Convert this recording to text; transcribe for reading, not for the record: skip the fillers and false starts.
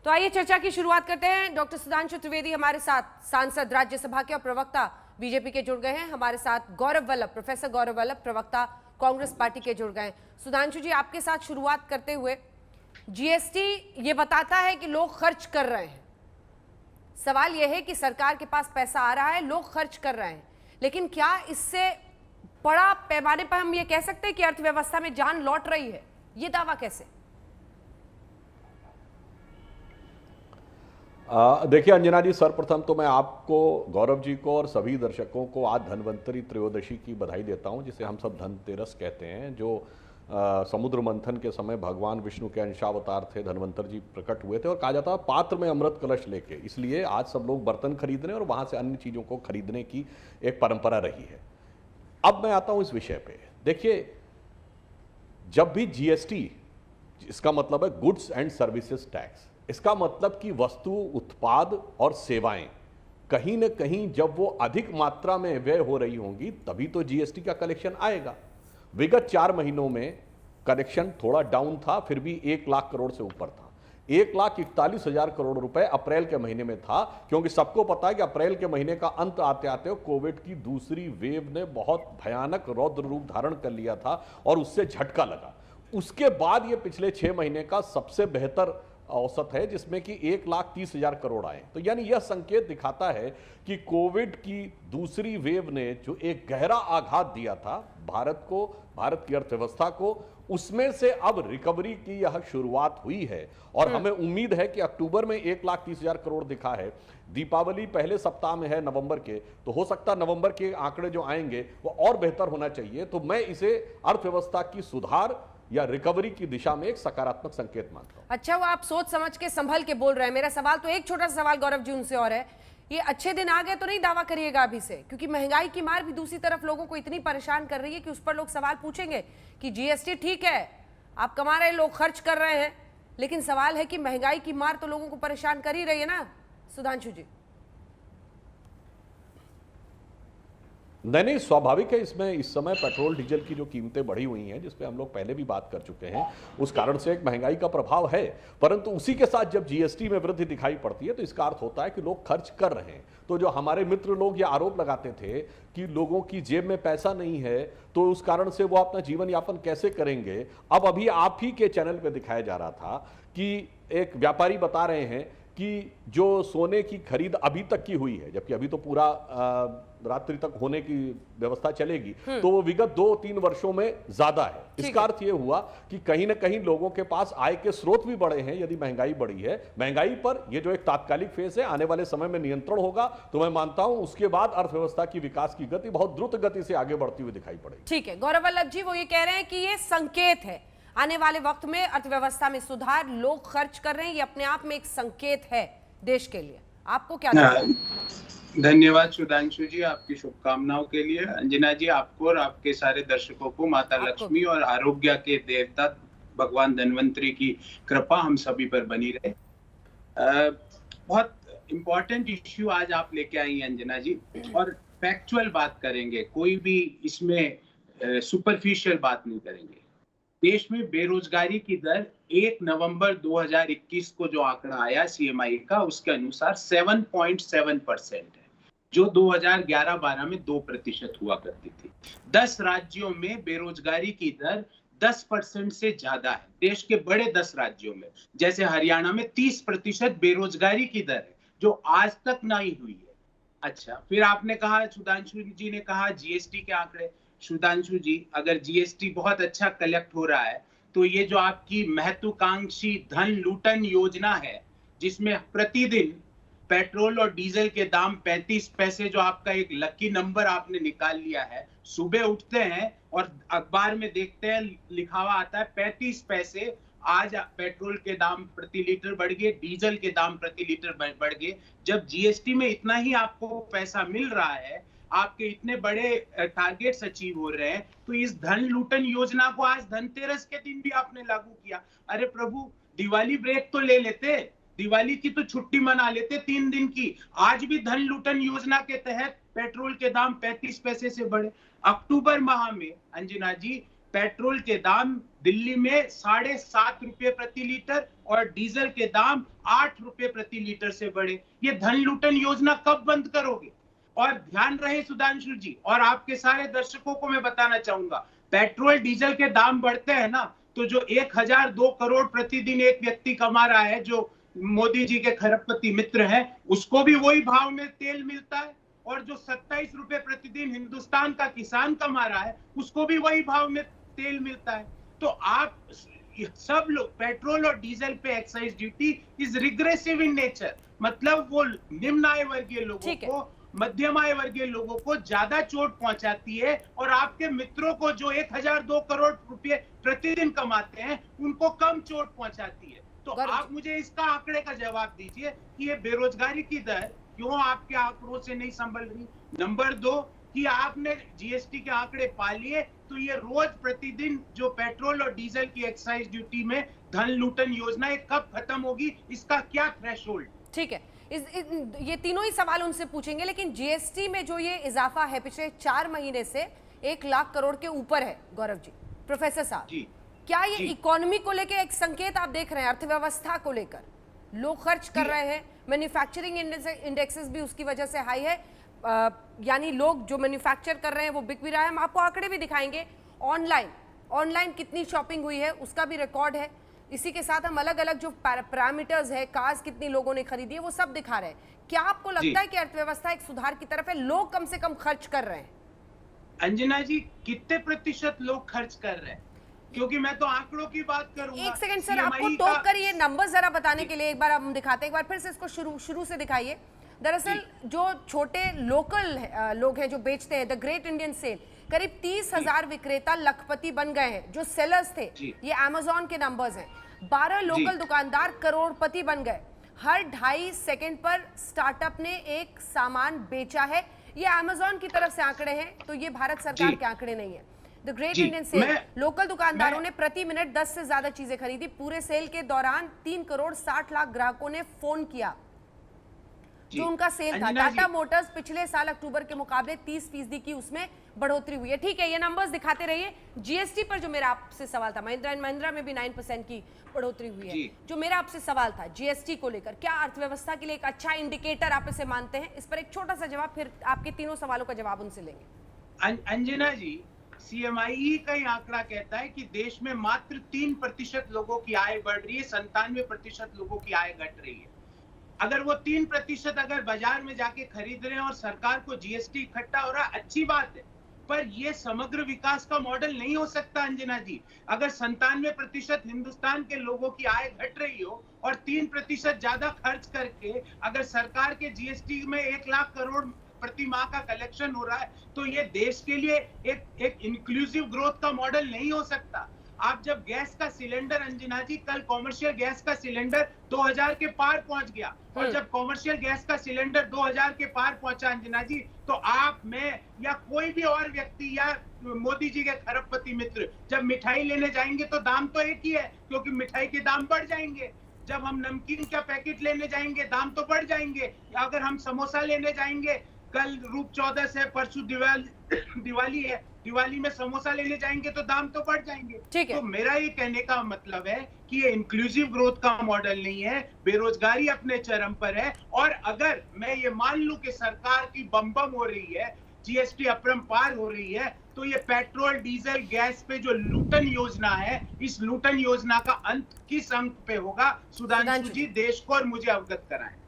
तो आइए चर्चा की शुरुआत करते हैं। डॉक्टर सुधांशु त्रिवेदी हमारे साथ, सांसद, राज्यसभा के और प्रवक्ता बीजेपी के जुड़ गए हैं। हमारे साथ गौरव वल्लभ, प्रोफेसर गौरव वल्लभ, प्रवक्ता कांग्रेस पार्टी के जुड़ गए हैं। सुधांशु जी, आपके साथ शुरुआत करते हुए, जीएसटी ये बताता है कि लोग खर्च कर रहे हैं। सवाल यह है कि सरकार के पास पैसा आ रहा है, लोग खर्च कर रहे हैं, लेकिन क्या इससे बड़ा पैमाने पर हम ये कह सकते हैं कि अर्थव्यवस्था में जान लौट रही है? ये दावा कैसे? देखिए अंजना जी, सर्वप्रथम तो मैं आपको, गौरव जी को और सभी दर्शकों को आज धन्वंतरि त्रयोदशी की बधाई देता हूं, जिसे हम सब धनतेरस कहते हैं। जो समुद्र मंथन के समय भगवान विष्णु के अंशावतार थे, धन्वंतर जी प्रकट हुए थे, और कहा जाता है पात्र में अमृत कलश लेके, इसलिए आज सब लोग बर्तन खरीदने और वहां से अन्य चीजों को खरीदने की एक परंपरा रही है। अब मैं आता हूं इस विषय पे। देखिए, जब भी जीएसटी, इसका मतलब है गुड्स एंड सर्विसेज टैक्स, इसका मतलब कि वस्तु, उत्पाद और सेवाएं कहीं न कहीं जब वो अधिक मात्रा में व्यय हो रही होंगी तभी तो जीएसटी का कलेक्शन आएगा। विगत 4 महीनों में कलेक्शन थोड़ा डाउन था, फिर भी 1 लाख करोड़ से ऊपर था। 1,41,000 करोड़ रुपए अप्रैल के महीने में था, क्योंकि सबको पता है कि अप्रैल के महीने का अंत आते आते कोविड की दूसरी वेव ने बहुत भयानक रौद्र रूप धारण कर लिया था और उससे झटका लगा। उसके बाद ये पिछले 6 महीने का सबसे बेहतर औसत है, जिसमें कि 1,30,000 करोड़ आए। तो यानी यह संकेत दिखाता है कि कोविड की दूसरी वेव ने जो एक गहरा आघात दिया था भारत को, भारत की अर्थव्यवस्था को, उसमें से अब रिकवरी की यह शुरुआत हुई है। और हमें उम्मीद है कि अक्टूबर में 1,30,000 करोड़ दिखा है, दीपावली पहले सप्ताह में है नवंबर के, तो हो सकता है नवंबर के आंकड़े जो आएंगे वो और बेहतर होना चाहिए। तो मैं इसे अर्थव्यवस्था की सुधार या रिकवरी की दिशा में एक सकारात्मक संकेत मानता हूं। अच्छा, वो आप सोच समझ के संभल के बोल रहे हैं। मेरा सवाल तो एक छोटा सा सवाल गौरव जी उनसे और है, ये अच्छे दिन आ गए तो नहीं दावा करिएगा अभी से, क्योंकि महंगाई की मार भी दूसरी तरफ लोगों को इतनी परेशान कर रही है कि उस पर लोग सवाल पूछेंगे कि जीएसटी ठीक है, आप कमा रहे, लोग खर्च कर रहे हैं, लेकिन सवाल है कि महंगाई की मार तो लोगों को परेशान कर ही रही है ना सुधांशु जी? नहीं, स्वाभाविक है। इसमें इस समय पेट्रोल डीजल की जो कीमतें बढ़ी हुई हैं, जिस पे हम लोग पहले भी बात कर चुके हैं, उस कारण से एक महंगाई का प्रभाव है। परंतु उसी के साथ जब जीएसटी में वृद्धि दिखाई पड़ती है तो इसका अर्थ होता है कि लोग खर्च कर रहे हैं। तो जो हमारे मित्र लोग ये आरोप लगाते थे कि लोगों की जेब में पैसा नहीं है तो उस कारण से वो अपना जीवन यापन कैसे करेंगे, अब अभी आप ही के चैनल पे दिखाया जा रहा था कि एक व्यापारी बता रहे हैं कि जो सोने की खरीद अभी तक की हुई है, जबकि अभी तो पूरा रात्रि तक होने की व्यवस्था चलेगी, तो वो विगत 2-3 वर्षों में ज्यादा है। इसका अर्थ ये हुआ कि कहीं ना कहीं लोगों के पास आय के स्रोत भी बढ़े हैं। यदि महंगाई बढ़ी है, महंगाई पर ये जो एक तात्कालिक फेज है, आने वाले समय में नियंत्रण होगा, तो मैं मानता हूं उसके बाद अर्थव्यवस्था की विकास की गति बहुत द्रुत गति से आगे बढ़ती हुई दिखाई पड़ेगी। ठीक है गौरव वल्लभ जी, वो ये कह रहे हैं कि ये संकेत है, आने वाले वक्त में अर्थव्यवस्था में सुधार, लोग खर्च कर रहे हैं, ये अपने आप में एक संकेत है देश के लिए। आपको क्या लगता है? धन्यवाद सुधांशु जी, आपकी शुभकामनाओं के लिए। अंजना जी, आपको और आपके सारे दर्शकों को माता लक्ष्मी और आरोग्य के देवता भगवान धन्वंतरी की कृपा हम सभी पर बनी रहे। बहुत इंपॉर्टेंट इश्यू आज आप लेके आई हैं अंजना जी, और फैक्चुअल बात करेंगे, कोई भी इसमें सुपरफिशियल बात नहीं करेंगे। देश में बेरोजगारी की दर 1 नवंबर 2021 को जो आंकड़ा आया सीएमआई का, उसके अनुसार 7.7% है, जो 2011-12 में 2% हुआ करती थी। 10 राज्यों में बेरोजगारी की दर 10% से ज्यादा है। देश के बड़े 10 राज्यों में, जैसे हरियाणा में 30% बेरोजगारी की दर है, जो आज तक नहीं हुई है। अच्छा, फिर आपने कहा, सुधांशु जी ने कहा जीएसटी के आंकड़े। सुधांशु जी, अगर जीएसटी बहुत अच्छा कलेक्ट हो रहा है तो ये जो आपकी महत्वाकांक्षी धन लूटन योजना है, जिसमें प्रतिदिन पेट्रोल और डीजल के दाम 35 पैसे, जो आपका एक लकी नंबर आपने निकाल लिया है, सुबह उठते हैं और अखबार में देखते हैं लिखा हुआ आता है 35 पैसे, आज पेट्रोल के दाम प्रति लीटर बढ़ गए, डीजल के दाम प्रति लीटर बढ़ गए। जब जीएसटी में इतना ही आपको पैसा मिल रहा है, आपके इतने बड़े टारगेट्स अचीव हो रहे हैं, तो इस धन लूटन योजना को आज धनतेरस के दिन भी आपने लागू किया। अरे प्रभु, दिवाली ब्रेक तो ले लेते, दिवाली की तो छुट्टी मना लेते 3 दिन की। आज भी धन लूटन योजना के तहत पेट्रोल के दाम 35 पैसे से बढ़े। अक्टूबर माह में अंजना जी, पेट्रोल के दाम दिल्ली में 7.5 रुपए प्रति लीटर और डीजल के दाम 8 रुपए प्रति लीटर से बढ़े। ये धन लूटन योजना कब बंद करोगे? और ध्यान रहे सुधांशु जी और आपके सारे दर्शकों को मैं बताना चाहूंगा, पेट्रोल डीजल के दाम बढ़ते हैं ना, तो जो 1002 करोड़ प्रतिदिन एक व्यक्ति कमा रहा है, जो मोदी जी के खरबपति मित्र हैं, उसको भी वही भाव में तेल मिलता है। और जो 27 रुपए प्रतिदिन हिंदुस्तान का किसान कमा रहा है, उसको भी वही भाव में तेल मिलता है। तो आप सब लोग पेट्रोल और डीजल पे excise duty is regressive in nature, मतलब वो निम्न आय वर्गीय लोगों को, मध्यम आय वर्गीय लोगों को ज्यादा चोट पहुंचाती है, और आपके मित्रों को जो 1002 करोड़ रुपए प्रतिदिन कमाते हैं, उनको कम चोट पहुंचाती है। तो आप मुझे इसका आंकड़े का जवाब दीजिए कि ये बेरोजगारी की दर क्यों आपके आंकड़ों से नहीं संभल रही। नंबर 2 कि आपने जीएसटी के आंकड़े पा लिए, तो ये रोज प्रतिदिन जो पेट्रोल और डीजल की एक्साइज ड्यूटी में धन लूटन योजना ये कब खत्म होगी, इसका क्या थ्रेशोल्ड? ठीक है, ये तीनों ही सवाल उनसे पूछेंगे, लेकिन जीएसटी में जो ये इजाफा है पिछले 4 महीने से 1 लाख करोड़ के ऊपर है गौरव जी, प्रोफेसर साहब, क्या ये इकोनॉमी को लेकर एक संकेत आप देख रहे हैं? अर्थव्यवस्था को लेकर लोग खर्च कर रहे हैं, मैन्युफैक्चरिंग इंडेक्सेस भी उसकी वजह से हाई है, यानी लोग जो मैन्युफैक्चर कर रहे हैं वो बिक भी रहा है। हम आपको आंकड़े भी दिखाएंगे, ऑनलाइन कितनी शॉपिंग हुई है उसका भी रिकॉर्ड है। इसी के साथ हम अलग अलग जो पैरामीटर्स है, कार्स कितनी लोगों ने खरीदी है, वो सब दिखा रहे हैं। क्या आपको लगता है कि अर्थव्यवस्था एक सुधार की तरफ है, लोग कम से कम खर्च कर रहे हैं? अंजना जी, कितने प्रतिशत लोग खर्च कर रहे हैं? क्योंकि मैं तो आंकड़ों की बात करूंगा। एक सेकंड सर, आपको टोक कर ये नंबर जरा बताने के लिए एक बार हम दिखाते हैं, एक बार फिर से इसको शुरू से दिखाइए। दरअसल जो छोटे लोकल लोग हैं जो बेचते हैं, द ग्रेट इंडियन सेल, करीब 30,000 विक्रेता लखपति बन गए हैं। जो सेलर्स थे, ये अमेज़न के नंबर्स हैं। 12 लोकल दुकानदार करोड़पति बन गए। हर 2.5 सेकंड पर स्टार्टअप ने एक सामान बेचा है। ये अमेज़न की तरफ से आंकड़े हैं, तो ये भारत सरकार के आंकड़े नहीं है। The great Indian sale, local दुकानदारों ने प्रति मिनट 10 से ज्यादा चीजें खरीदी। पूरे सेल के दौरान 3 करोड़ 60 लाख ग्राहकों ने फोन किया जो उनका सेल था। टाटा मोटर्स पिछले साल अक्टूबर के मुकाबले 30% की उसमें बढ़ोतरी हुई है। ठीक है, ये नंबर्स दिखाते रहिए। जीएसटी पर जो मेरा आपसे सवाल था, महिंद्रा एंड महिंद्रा में भी 9% की बढ़ोतरी हुई है। जो मेरा आपसे सवाल था जीएसटी को लेकर, क्या अर्थव्यवस्था के लिए एक अच्छा इंडिकेटर आप इसे मानते हैं? इस पर एक छोटा सा जवाब, फिर आपके तीनों सवालों का जवाब उनसे लेंगे। अंजना जी, सीएमआई का ही आंकड़ा कहता है कि देश में मात्र 3% लोगों की आय बढ़ रही है, 97% लोगों की आय घट रही है। अगर वो 3% अगर बाजार में जाके खरीद रहे हैं और सरकार को जीएसटी इकट्ठा हो रहा है, अच्छी बात है, पर ये समग्र विकास का मॉडल नहीं हो सकता अंजना जी। अगर 97% हिंदुस्तान के लोगों की आय घट रही हो और 3% ज्यादा खर्च करके अगर सरकार के जीएसटी में 1 लाख करोड़ प्रति माह का कलेक्शन हो रहा है, तो ये देश के लिए एक इंक्लूसिव ग्रोथ का मॉडल नहीं हो सकता। आप जब गैस का सिलेंडर, अंजना जी, कल कॉमर्शियल गैस का सिलेंडर 2000 के पार पहुंच गया, और जब कॉमर्शियल गैस का सिलेंडर 2000 के पार पहुंचा अंजना जी, तो आप, मैं या कोई भी और व्यक्ति या मोदी जी के खरबपति मित्र जब मिठाई लेने जाएंगे तो दाम तो एक ही है, क्योंकि मिठाई के दाम बढ़ जाएंगे। जब हम नमकीन का पैकेट लेने जाएंगे दाम तो बढ़ जाएंगे। अगर हम समोसा लेने जाएंगे, कल रूप 14 से, परसों दिवाली है, दिवाली में समोसा लेने जाएंगे तो दाम तो बढ़ जाएंगे। तो मेरा ये कहने का मतलब है कि ये इंक्लूसिव ग्रोथ का मॉडल नहीं है, बेरोजगारी अपने चरम पर है। और अगर मैं ये मान लूं कि सरकार की बम हो रही है, जीएसटी अपरंपार हो रही है, तो ये पेट्रोल डीजल गैस पे जो लूटन योजना है, इस लूटन योजना का अंत किस अंक पे होगा? सुधांशु जी देश को और मुझे अवगत कराएं।